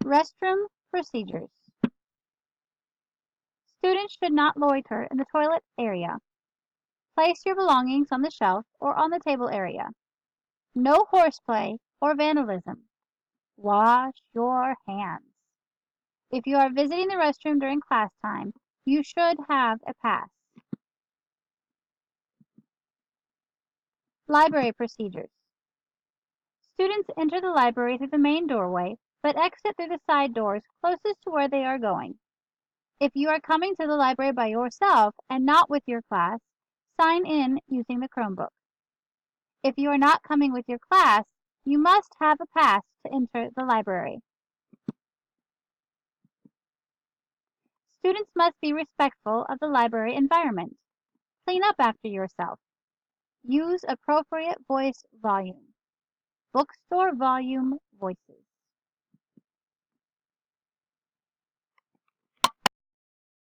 Restroom procedures. Students should not loiter in the toilet area. Place your belongings on the shelf or on the table area. No horseplay or vandalism. Wash your hands. If you are visiting the restroom during class time, you should have a pass. Library procedures. Students enter the library through the main doorway, but exit through the side doors closest to where they are going. If you are coming to the library by yourself and not with your class, sign in using the Chromebook. If you are not coming with your class, you must have a pass to enter the library. Students must be respectful of the library environment. Clean up after yourself. Use appropriate voice volume. Bookstore volume voices.